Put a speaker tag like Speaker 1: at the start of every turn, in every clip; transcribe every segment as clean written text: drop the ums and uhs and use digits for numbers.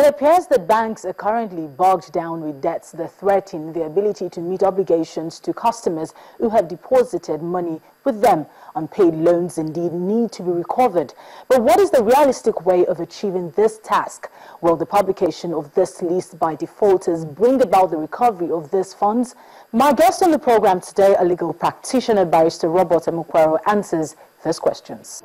Speaker 1: appears that banks are currently bogged down with debts that threaten the ability to meet obligations to customers who have deposited money with them. Unpaid loans indeed need to be recovered. But what is the realistic way of achieving this task? Will the publication of this list by defaulters bring about the recovery of these funds? My guest on the program today, a legal practitioner, Barrister Robert Emukwero, answers these questions.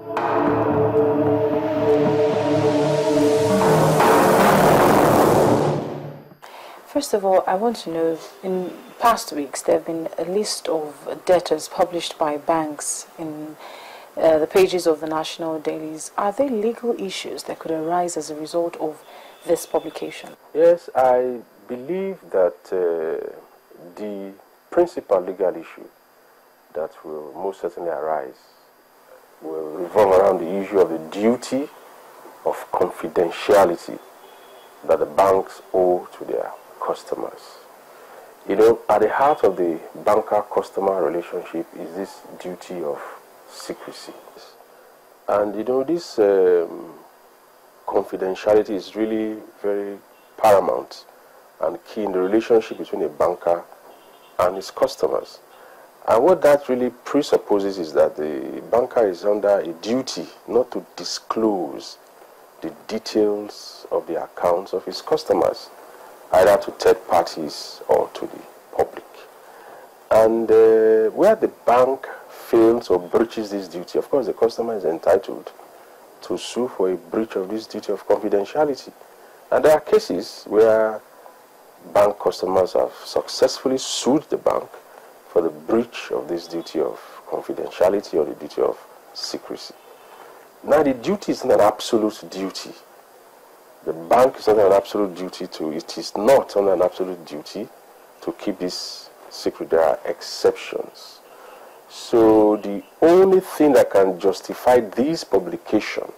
Speaker 1: First of all, I want to know, in past weeks, there have been a list of debtors published by banks in the pages of the national dailies. Are there legal issues that could arise as a result of this publication?
Speaker 2: Yes, I believe that the principal legal issue that will most certainly arise will revolve around the issue of the duty of confidentiality that the banks owe to their customers. You know, at the heart of the banker-customer relationship is this duty of secrecy. And you know, this confidentiality is really very paramount and key in the relationship between a banker and his customers. And what that really presupposes is that the banker is under a duty not to disclose the details of the accounts of his customers, either to third parties or to the public. And where the bank fails or breaches this duty, of course the customer is entitled to sue for a breach of this duty of confidentiality. And there are cases where bank customers have successfully sued the bank for the breach of this duty of confidentiality or the duty of secrecy. Now, the duty is not an absolute duty. The bank is not an absolute duty to, it is not on an absolute duty to keep this secret. There are exceptions. So the only thing that can justify this publication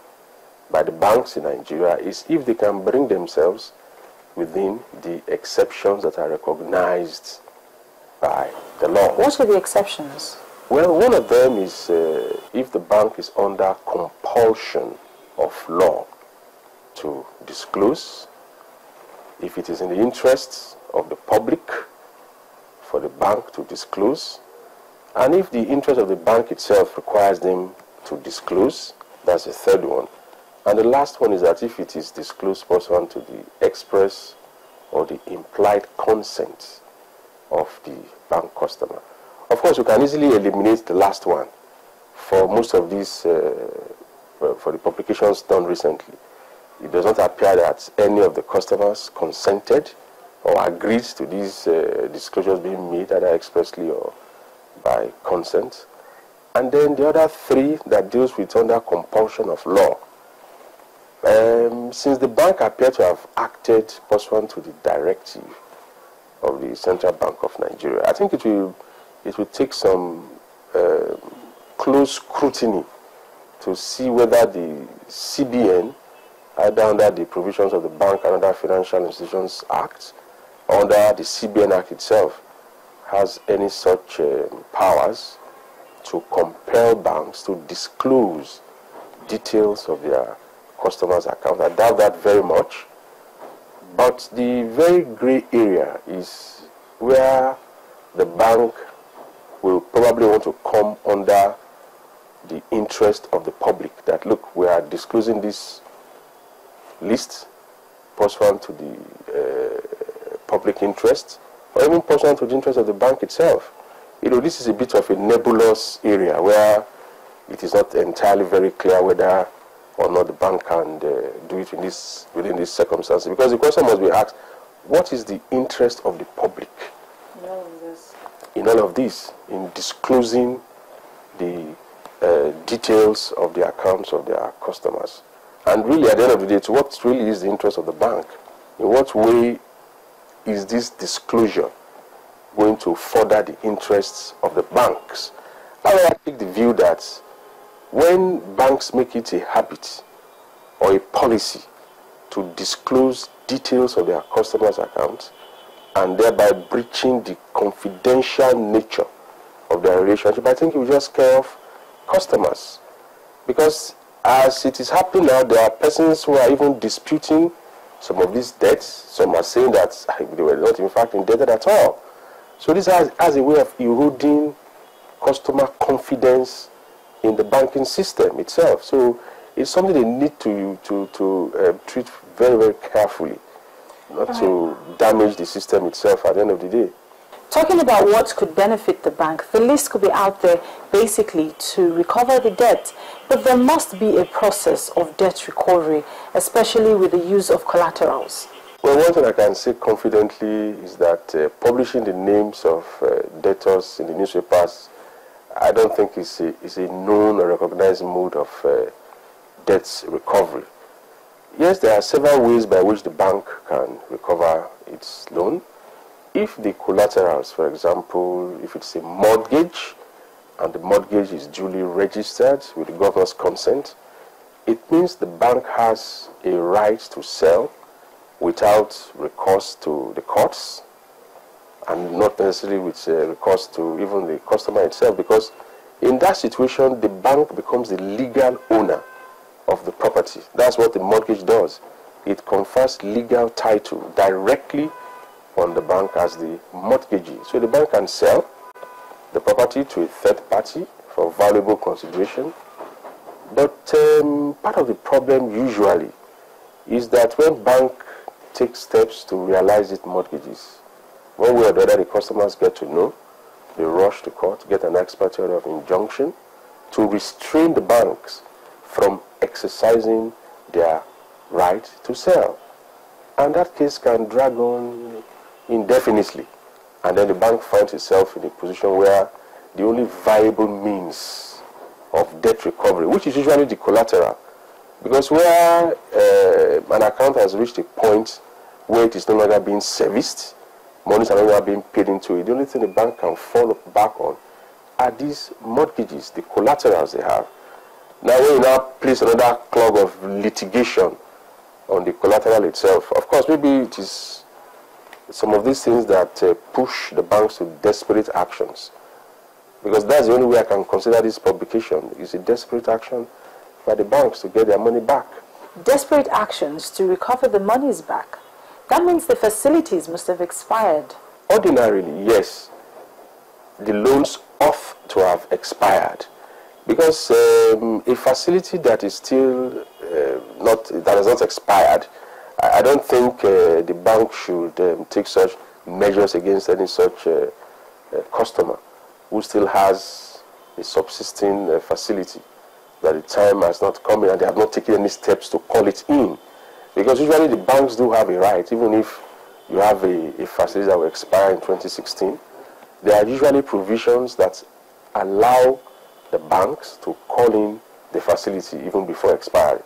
Speaker 2: by the banks in Nigeria is if they can bring themselves within the exceptions that are recognized by the law.
Speaker 1: What are the exceptions?
Speaker 2: Well, one of them is if the bank is under compulsion of law to disclose, if it is in the interests of the public for the bank to disclose, and if the interest of the bank itself requires them to disclose. That's the third one. And the last one is that if it is disclosed pursuant to the express or the implied consent of the bank customer. Of course, you can easily eliminate the last one for most of these, for the publications done recently. It does not appear that any of the customers consented or agreed to these disclosures being made either expressly or by consent. And then the other three that deals with under compulsion of law. Since the bank appeared to have acted pursuant to the directive of the Central Bank of Nigeria, I think it will take some close scrutiny to see whether the CBN, either under the provisions of the Bank and Other Financial Institutions Act, or under the CBN Act itself, has any such powers to compel banks to disclose details of their customers' accounts. I doubt that very much. But the very gray area is where the bank will probably want to come under the interest of the public, that look, we are disclosing this list pursuant to the public interest, or even pursuant to the interest of the bank itself. You know, this is a bit of a nebulous area where it is not entirely very clear whether or not the bank can do it within these circumstances. Because the question must be asked, what is the interest of the public in all of this, in disclosing the details of the accounts of their customers? And really, at the end of the day, what really is the interest of the bank? In what way is this disclosure going to further the interests of the banks? I take the view that when banks make it a habit or a policy to disclose details of their customers' accounts and thereby breaching the confidential nature of their relationship, I think it will just scare off customers. Because as it is happening now, there are persons who are even disputing some of these debts. Some are saying that they were not in fact indebted at all. So this has a way of eroding customer confidence in the banking system itself. So it's something they need to treat very, very carefully, not to damage the system itself at the end of the day.
Speaker 1: Talking about what could benefit the bank, the list could be out there basically to recover the debt, but there must be a process of debt recovery, especially with the use of collaterals.
Speaker 2: Well, one thing I can say confidently is that publishing the names of debtors in the newspapers, I don't think is a known or recognized mode of debt recovery. Yes, there are several ways by which the bank can recover its loan. If the collaterals, for example, if it's a mortgage and the mortgage is duly registered with the governor's consent, it means the bank has a right to sell without recourse to the courts and not necessarily with recourse to even the customer itself, because in that situation the bank becomes the legal owner of the property. That's what the mortgage does. It confers legal title directly on the bank as the mortgagee. So the bank can sell the property to a third party for valuable consideration. But part of the problem usually is that when bank takes steps to realize its mortgages, one way or the other the customers get to know, they rush to court, get an expert order of injunction to restrain the banks from exercising their right to sell. And that case can drag on indefinitely, and then the bank finds itself in a position where the only viable means of debt recovery, which is usually the collateral, because where an account has reached a point where it is no longer being serviced, monies are no longer being paid into it, the only thing the bank can fall back on are these mortgages, the collaterals they have. Now when you now place another clog of litigation on the collateral itself, of course maybe it is some of these things that push the banks to desperate actions, because that's the only way I can consider this publication is a desperate action by the banks to get their money back.
Speaker 1: Desperate actions to recover the monies back. That means the facilities must have expired.
Speaker 2: Ordinarily, yes, the loans ought to have expired, because a facility that is still that has not expired, I don't think the bank should take such measures against any such customer who still has a subsisting facility that the time has not come in and they have not taken any steps to call it in. Because usually the banks do have a right, even if you have a facility that will expire in 2016, there are usually provisions that allow the banks to call in the facility even before expiry.